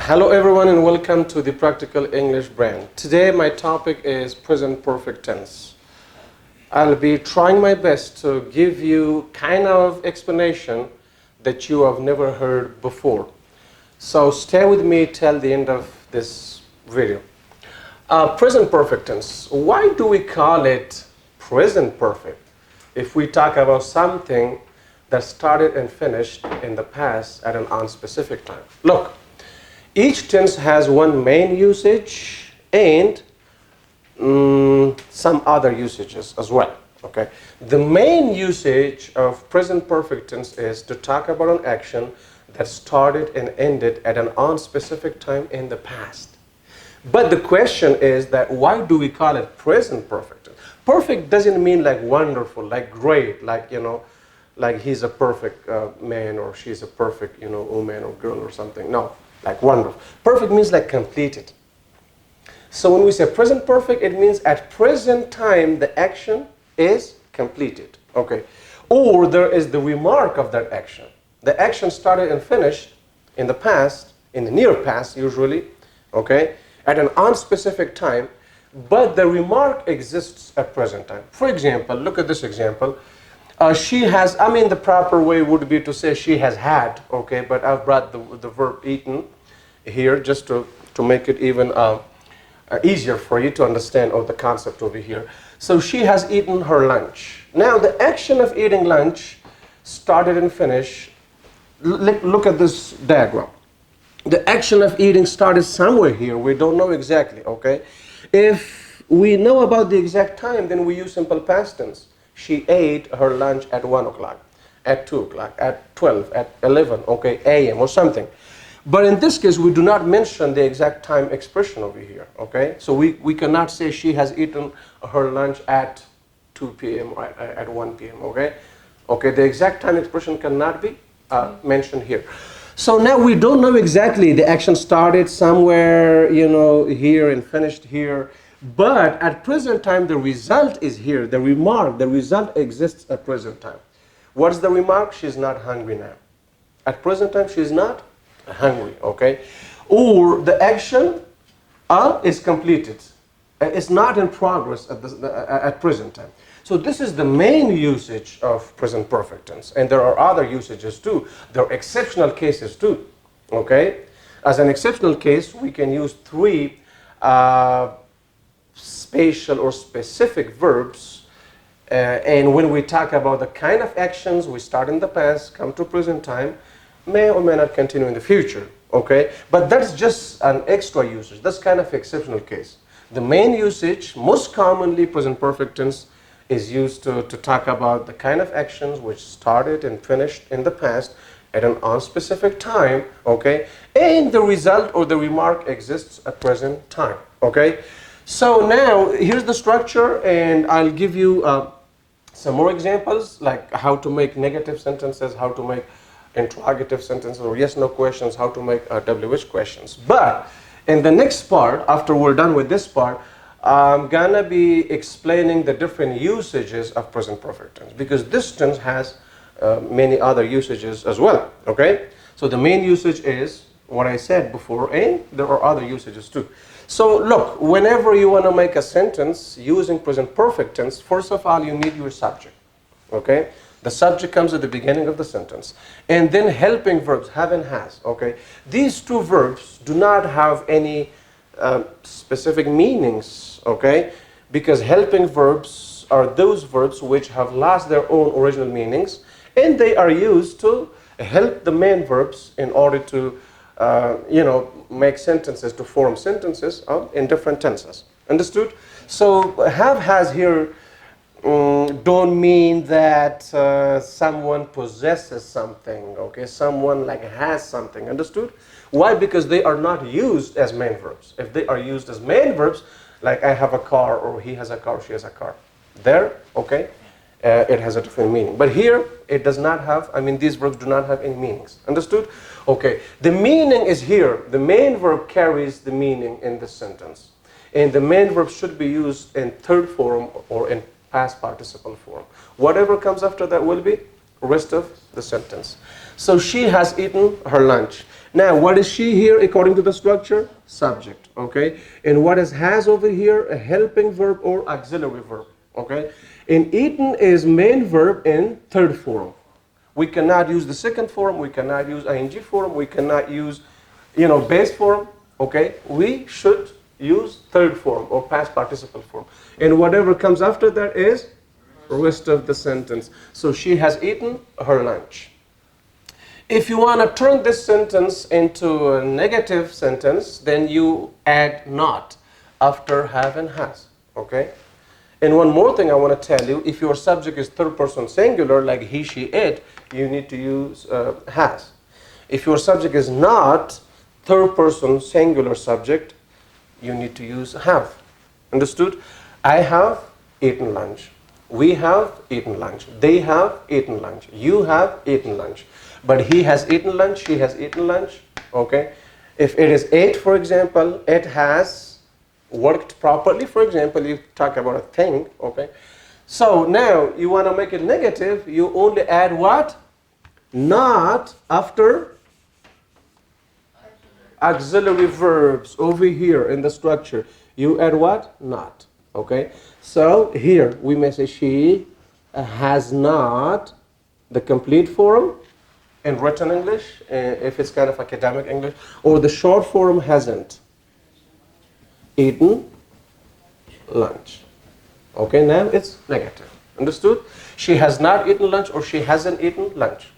Hello everyone and welcome to the Practical English brand. Today my topic is present perfect tense. I'll be trying my best to give you kind of explanation that you have never heard before. So stay with me till the end of this video. Present perfect tense. Why do we call it present perfect if we talk about something that started and finished in the past at an unspecific time? Look. Each tense has one main usage and some other usages as well. Okay, the main usage of present perfect tense is to talk about an action that started and ended at an unspecific time in the past. But the question is that why do we call it present perfect? Perfect doesn't mean like wonderful, like great, like like he's a perfect man or she's a perfect woman or girl or something. No. Like wonderful. Perfect means like completed. So when we say present perfect, it means at present time the action is completed. Okay. Or there is the remark of that action. The action started and finished in the past, in the near past usually, okay, at an unspecific time, but the remark exists at present time. For example, look at this example. She has, the proper way would be to say she has had, okay, but I've brought the verb eaten here just to make it even easier for you to understand the concept over here. So she has eaten her lunch. Now the action of eating lunch started and finished. Look at this diagram. The action of eating started somewhere here. We don't know exactly, okay? If we know about the exact time, then we use simple past tense. She ate her lunch at 1 o'clock, at 2 o'clock, at 12, at 11, okay, a.m. or something. But in this case, we do not mention the exact time expression over here, okay? So we cannot say she has eaten her lunch at 2 p.m. or at 1 p.m., okay? Okay, the exact time expression cannot be mentioned here. So now we don't know exactly the action started somewhere, here and finished here. But at present time, the result is here. The remark, the result exists at present time. What's the remark? She's not hungry now. At present time, she's not hungry, okay? Or the action is completed. It's not in progress at present time. So this is the main usage of present perfect tense. And there are other usages too. There are exceptional cases too, okay? As an exceptional case, we can use three spatial or specific verbs, and when we talk about the kind of actions we start in the past, come to present time, may or may not continue in the future, okay? But that's just an extra usage. That's kind of exceptional case. The main usage, most commonly present perfect tense, is used to talk about the kind of actions which started and finished in the past at an unspecific time, okay? And the result or the remark exists at present time, okay? So now, here's the structure, and I'll give you some more examples, like how to make negative sentences, how to make interrogative sentences, or yes-no questions, how to make WH questions. But in the next part, after we're done with this part, I'm gonna be explaining the different usages of present perfect tense, because this tense has many other usages as well, okay? So the main usage is what I said before, and there are other usages too. So look, whenever you want to make a sentence using present perfect tense, first of all, you need your subject, okay? The subject comes at the beginning of the sentence. And then helping verbs, have and has, okay? These two verbs do not have any specific meanings, okay? Because helping verbs are those verbs which have lost their own original meanings, and they are used to help the main verbs in order to make sentences, to form sentences in different tenses. Understood? So have, has here don't mean that someone possesses something, okay? Someone like has something. Understood? Why? Because they are not used as main verbs. If they are used as main verbs, like I have a car, or he has a car, she has a car, there, okay? It has a different meaning. But here, it does not have, these verbs do not have any meanings. Understood? Okay. The meaning is here. The main verb carries the meaning in this sentence. And the main verb should be used in third form or in past participle form. Whatever comes after that will be rest of the sentence. So she has eaten her lunch. Now, what is she here according to the structure? Subject, okay? And what is has over here? A helping verb or auxiliary verb, okay? And eaten is main verb in third form. We cannot use the second form, we cannot use ing form, we cannot use, base form, okay? We should use third form or past participle form. And whatever comes after that is rest of the sentence. So she has eaten her lunch. If you want to turn this sentence into a negative sentence, then you add not after have and has, okay? And one more thing I want to tell you, if your subject is third person singular, like he, she, it, you need to use has. If your subject is not third person singular subject, you need to use have. Understood? I have eaten lunch. We have eaten lunch. They have eaten lunch. You have eaten lunch. But he has eaten lunch, she has eaten lunch, okay? If it is ate, for example, it has worked properly. For example, you talk about a thing, okay? So now you want to make it negative, you only add what? Not after auxiliary verbs over here in the structure. You add what? Not, okay? So here we may say she has not, the complete form, in written English, if it's kind of academic English, or the short form hasn't eaten lunch. Okay, now it's negative. Understood? She has not eaten lunch or she hasn't eaten lunch.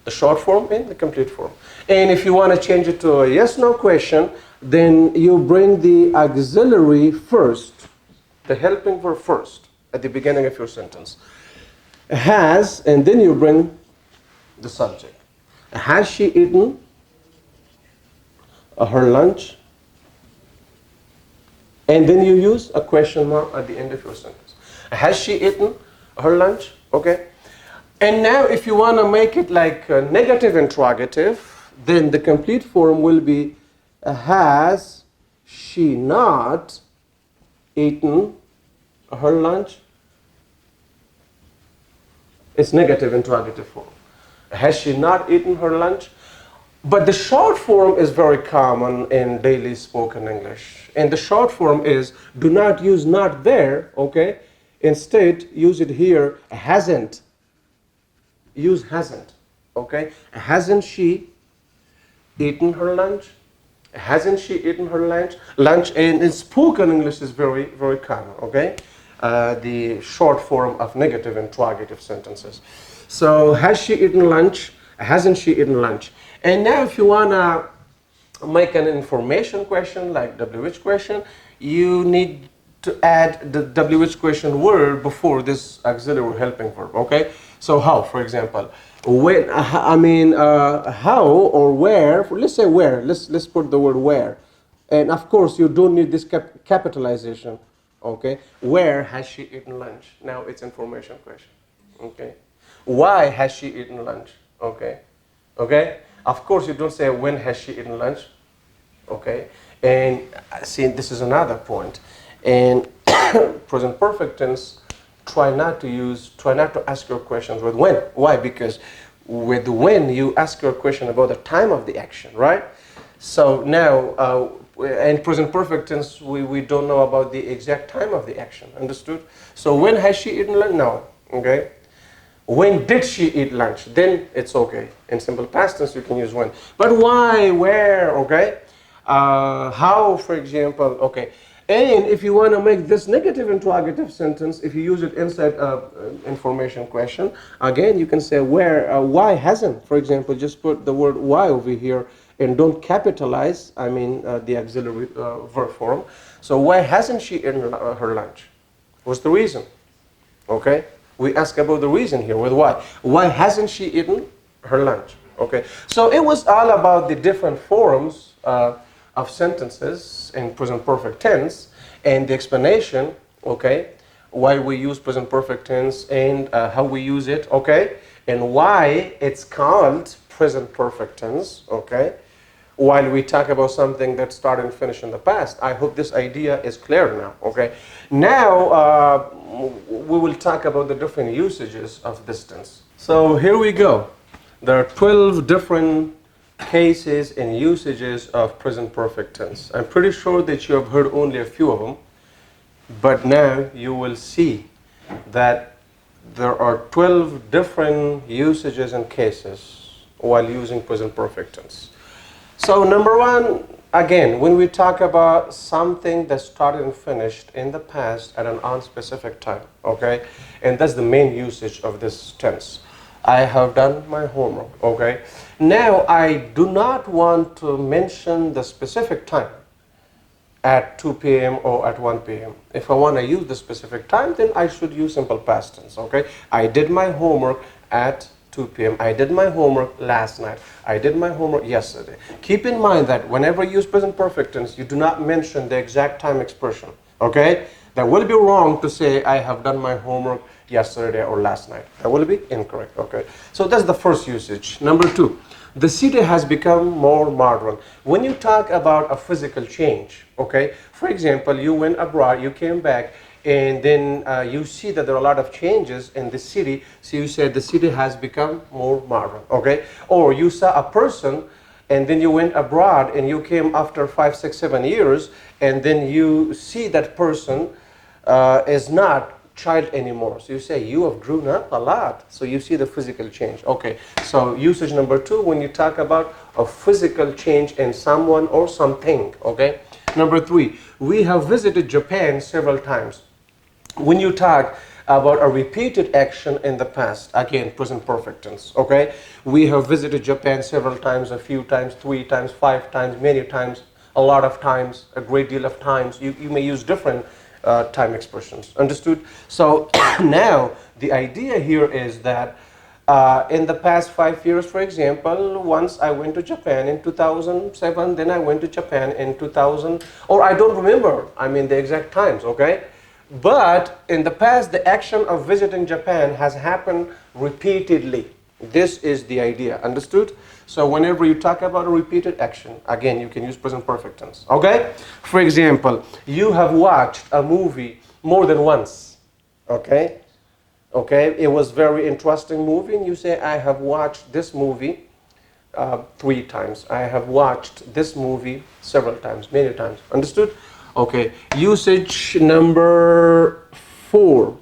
The short form and the complete form. And if you want to change it to a yes-no question, then you bring the auxiliary first, the helping verb first, at the beginning of your sentence. Has, and then you bring the subject. Has she eaten her lunch? And then you use a question mark at the end of your sentence. Has she eaten her lunch? Okay. And now if you want to make it like a negative interrogative, then the complete form will be has she not eaten her lunch? It's negative interrogative form. Has she not eaten her lunch? But the short form is very common in daily spoken English. And the short form is, do not use not there, okay? Instead, use it here, hasn't. Use hasn't, okay? Hasn't she eaten her lunch? Hasn't she eaten her lunch? Lunch in spoken English is very, very common, okay? The short form of negative interrogative sentences. So, has she eaten lunch? Hasn't she eaten lunch? And now if you want to make an information question like WH question, you need to add the WH question word before this auxiliary helping verb, okay? So how, for example, when, how or where, let's say where, let's put the word where. And of course you don't need this capitalization, okay? Where has she eaten lunch? Now it's information question, okay? Why has she eaten lunch? Okay. Okay? Of course, you don't say when has she eaten lunch. Okay? And see, this is another point. And present perfect tense, try not to ask your questions with when. Why? Because with when, you ask your question about the time of the action, right? So now, in present perfect tense, we don't know about the exact time of the action. Understood? So when has she eaten lunch? No. Okay? When did she eat lunch? Then it's okay. In simple past tense, you can use when. But why, where, okay? How, for example, okay. And if you want to make this negative interrogative sentence, if you use it inside information question, again, you can say where, why hasn't, for example, just put the word why over here and don't capitalize, the auxiliary verb form. So why hasn't she eaten her lunch? What's the reason? Okay? We ask about the reason here with why. Why hasn't she eaten her lunch? Okay, so it was all about the different forms of sentences in present perfect tense and the explanation, okay, why we use present perfect tense and how we use it, okay, and why it's called present perfect tense, okay, while we talk about something that started and finished in the past. I hope this idea is clear now, okay. Now, we will talk about the different usages of this tense. So here we go. There are 12 different cases and usages of present perfect tense. I'm pretty sure that you have heard only a few of them, but now you will see that there are 12 different usages and cases while using present perfect tense. So number one, again, when we talk about something that started and finished in the past at an unspecific time, okay? And that's the main usage of this tense. I have done my homework, okay? Now, I do not want to mention the specific time at 2 p.m. or at 1 p.m. If I want to use the specific time, then I should use simple past tense, okay? I did my homework at 2 p.m. I did my homework last night. I did my homework yesterday. Keep in mind that whenever you use present perfect tense, you do not mention the exact time expression, okay? That will be wrong to say, I have done my homework yesterday or last night. That will be incorrect, okay? So that's the first usage. Number two, the city has become more modern. When you talk about a physical change, okay? For example, you went abroad, you came back, and then you see that there are a lot of changes in the city, so you said the city has become more modern, okay? Or you saw a person, and then you went abroad, and you came after 5, 6, 7 years, and then you see that person is not child anymore. So you say, you have grown up a lot. So you see the physical change. Okay, so usage number two, when you talk about a physical change in someone or something, okay? Number three, we have visited Japan several times. When you talk about a repeated action in the past, again, present perfect tense, okay? We have visited Japan several times, a few times, 3 times, 5 times, many times, a lot of times, a great deal of times. You may use different time expressions. Understood? So now the idea here is that in the past 5 years, for example, once I went to Japan in 2007, then I went to Japan in 2000, or I don't remember, I mean the exact times, okay? But in the past, the action of visiting Japan has happened repeatedly. This is the idea. Understood? So whenever you talk about a repeated action, again, you can use present perfect tense. Okay? For example, you have watched a movie more than once. Okay? Okay? It was very interesting movie, and you say, I have watched this movie 3 times. I have watched this movie several times, many times. Understood? Okay. Usage number 4.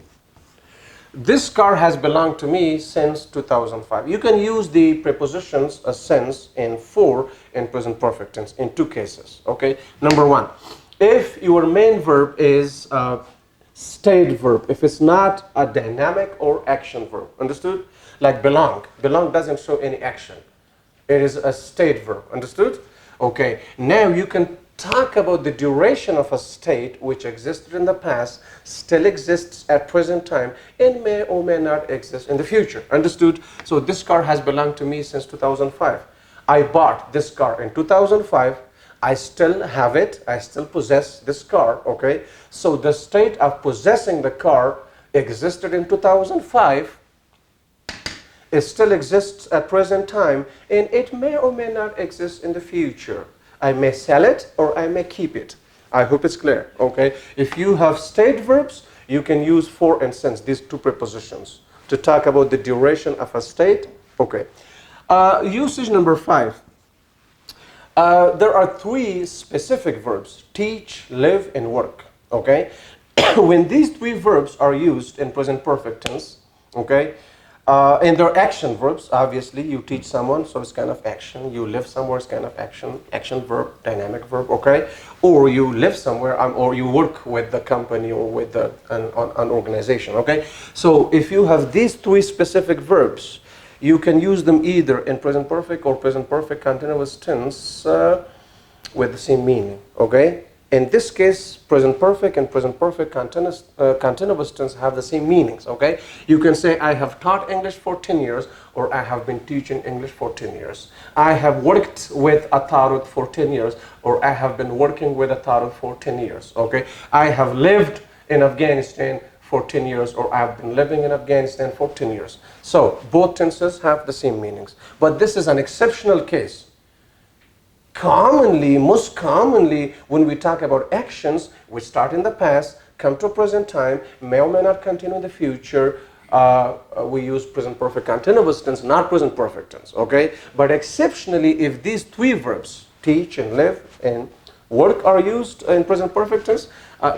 This car has belonged to me since 2005. You can use the prepositions since and for in present perfect tense in 2 cases. Okay. Number 1, if your main verb is a state verb, if it's not a dynamic or action verb. Understood? Like belong. Belong doesn't show any action. It is a state verb. Understood? Okay. Now you can talk about the duration of a state which existed in the past, still exists at present time, and may or may not exist in the future. Understood? So this car has belonged to me since 2005. I bought this car in 2005. I still have it. I still possess this car. Okay? So the state of possessing the car existed in 2005. It still exists at present time, and it may or may not exist in the future. I may sell it or I may keep it. I hope it's clear, okay? If you have state verbs, you can use for and since, these 2 prepositions, to talk about the duration of a state. Okay. Usage number 5. There are 3 specific verbs, teach, live, and work, okay? When these 3 verbs are used in present perfect tense, okay, and they're action verbs, obviously. You teach someone, so it's kind of action. You live somewhere, it's kind of action. Action verb, dynamic verb, okay? Or you live somewhere, or you work with the company or with an organization, okay? So if you have these 3 specific verbs, you can use them either in present perfect or present perfect continuous tense with the same meaning, okay? In this case, present perfect and present perfect continuous tense have the same meanings, okay? You can say, I have taught English for 10 years, or I have been teaching English for 10 years. I have worked with a Tarot for 10 years, or I have been working with a Tarot for 10 years, okay? I have lived in Afghanistan for 10 years, or I have been living in Afghanistan for 10 years. So, both tenses have the same meanings. But this is an exceptional case. Commonly, most commonly, when we talk about actions which start in the past, come to present time, may or may not continue in the future, we use present perfect continuous tense, not present perfect tense, okay? But exceptionally, if these three verbs, teach and live and work, are used in present perfect tense,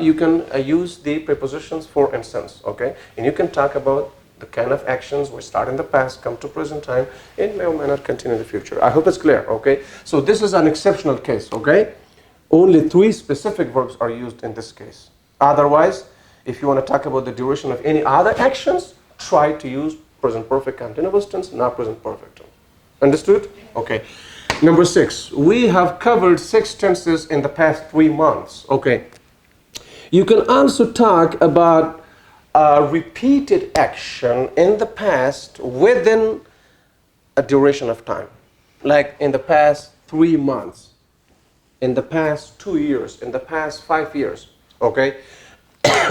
you can use the prepositions for and since, okay? And you can talk about the kind of actions which start in the past, come to present time, and may or may not continue in the future. I hope it's clear, okay? So this is an exceptional case, okay? Only three specific verbs are used in this case. Otherwise, if you want to talk about the duration of any other actions, try to use present perfect continuous tense, not present perfect tense. Understood? Okay. Number 6. We have covered 6 tenses in the past 3 months. Okay. You can also talk about a repeated action in the past within a duration of time. Like in the past 3 months, in the past 2 years, in the past 5 years. Okay.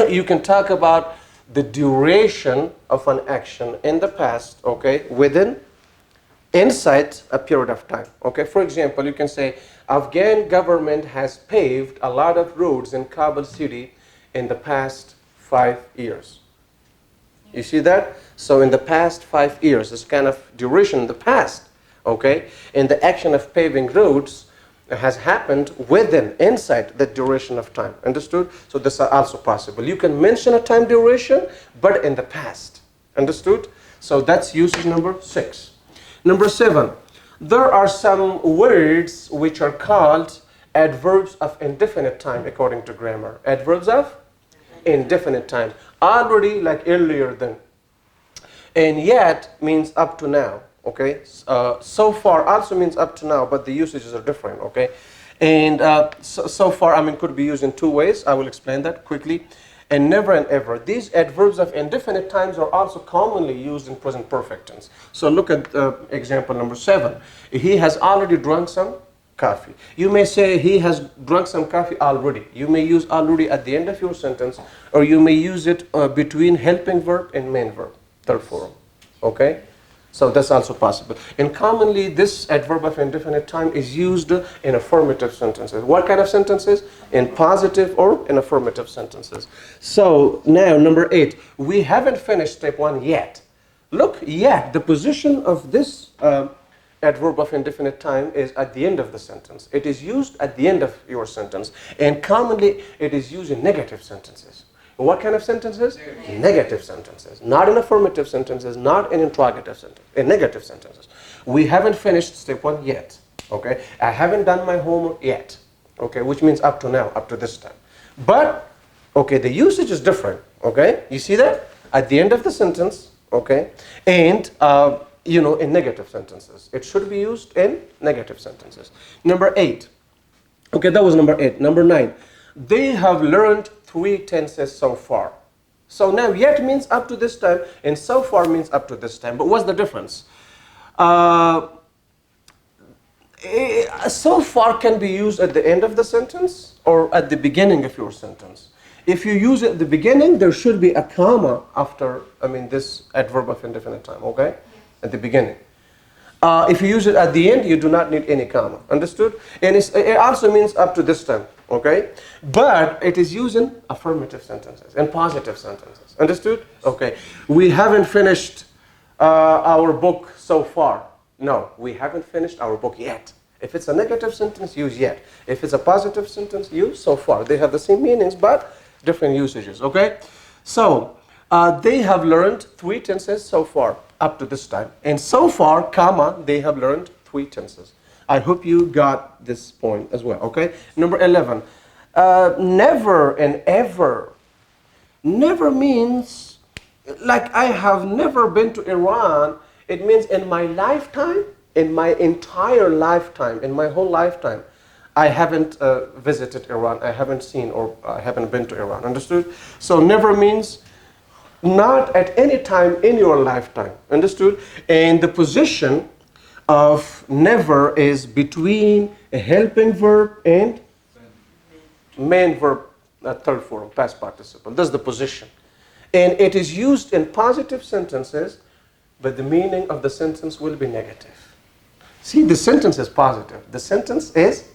You can talk about the duration of an action in the past, okay, within, inside a period of time. Okay, for example, you can say, Afghan government has paved a lot of roads in Kabul city in the past 5 years. You see that? So in the past 5 years, this kind of duration in the past, okay, and the action of paving roads has happened within, inside the duration of time. Understood? So this is also possible. You can mention a time duration, but in the past. Understood? So that's usage number 6. Number 7. There are some words which are called adverbs of indefinite time according to grammar. Adverbs of indefinite time. Already, like earlier than. And yet means up to now. Okay, so far also means up to now, but the usages are different, okay? And so far, I mean, could be used in 2 ways. I will explain that quickly. And never and ever. These adverbs of indefinite times are also commonly used in present perfect tense. So look at example number 7. He has already drunk some coffee. You may say he has drunk some coffee already. You may use already at the end of your sentence, or you may use it between helping verb and main verb, third form, okay? So that's also possible. And commonly, this adverb of indefinite time is used in affirmative sentences. What kind of sentences? In positive or in affirmative sentences. So now, number 8. We haven't finished step 1 yet. Look, yet, the position of this adverb of indefinite time is at the end of the sentence. It is used at the end of your sentence. And commonly, it is used in negative sentences. What kind of sentences? Negative sentences. Not in affirmative sentences, not in interrogative sentences, in negative sentences. We haven't finished step 1 yet. Okay? I haven't done my homework yet. Okay? Which means up to now, up to this time. But, okay, the usage is different. Okay? You see that? At the end of the sentence, okay? And, you know, in negative sentences. It should be used in negative sentences. Number 8. Okay, that was number 8. Number 9. They have learned 3 tenses so far. So now yet means up to this time, and so far means up to this time. But what's the difference? So far can be used at the end of the sentence or at the beginning of your sentence. If you use it at the beginning, there should be a comma after, this adverb of indefinite time, okay? At the beginning. If you use it at the end, you do not need any comma. Understood? And it also means up to this time. Okay? But it is used in affirmative sentences and positive sentences. Understood? Okay. We haven't finished our book so far. No, we haven't finished our book yet. If it's a negative sentence, use yet. If it's a positive sentence, use so far. They have the same meanings, but different usages. Okay? So, they have learned 3 tenses so far up to this time. And so far, comma, they have learned 3 tenses. I hope you got this point as well, okay? Number 11, never and ever. Never means, like I have never been to Iran. It means in my lifetime, in my entire lifetime, in my whole lifetime, I haven't visited Iran. I haven't seen or I haven't been to Iran, understood? So never means not at any time in your lifetime, understood? And the position of never is between a helping verb and main verb, third form, past participle. That's the position. And it is used in positive sentences, but the meaning of the sentence will be negative. See, the sentence is positive. The sentence is,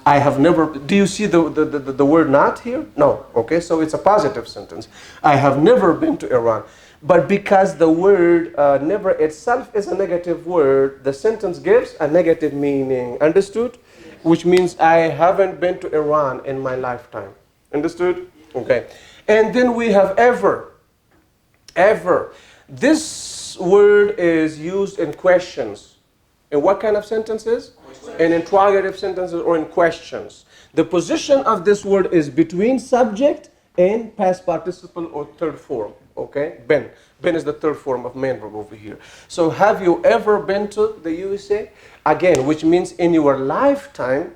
I have never, do you see the word not here? No, okay, so it's a positive sentence. I have never been to Iran. But because the word never itself is a negative word, the sentence gives a negative meaning. Understood? Which means I haven't been to Iran in my lifetime. Understood? Okay. And then we have ever. Ever. This word is used in questions. In what kind of sentences? In interrogative sentences or in questions. The position of this word is between subject and past participle or third form. Okay? Been. Been is the third form of main verb over here. So have you ever been to the USA? Again, which means in your lifetime,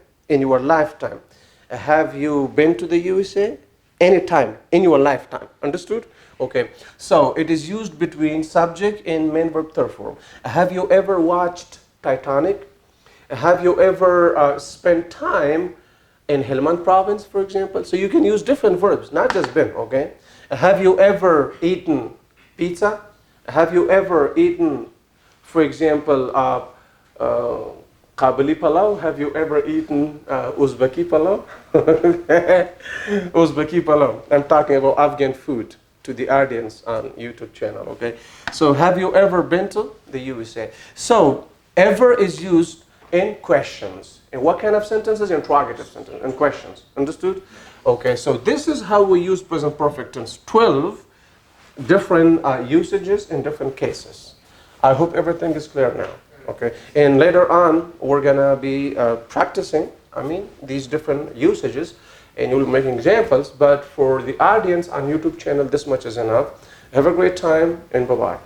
have you been to the USA? Anytime in your lifetime. Understood? Okay. So it is used between subject and main verb third form. Have you ever watched Titanic? Have you ever spent time in Helmand province, for example? So you can use different verbs, not just been, okay? Have you ever eaten pizza? Have you ever eaten, for example, Kabuli palau? Have you ever eaten Uzbeki palau? Uzbeki palau. I'm talking about Afghan food to the audience on YouTube channel, okay? So have you ever been to the USA? So ever is used in questions. In what kind of sentences? Interrogative sentences and questions. Understood? Okay, so this is how we use present perfect tense. 12 different usages in different cases. I hope everything is clear now. Okay, and later on we're gonna be practicing, these different usages, and you'll be making examples. But for the audience on YouTube channel, this much is enough. Have a great time, and bye-bye.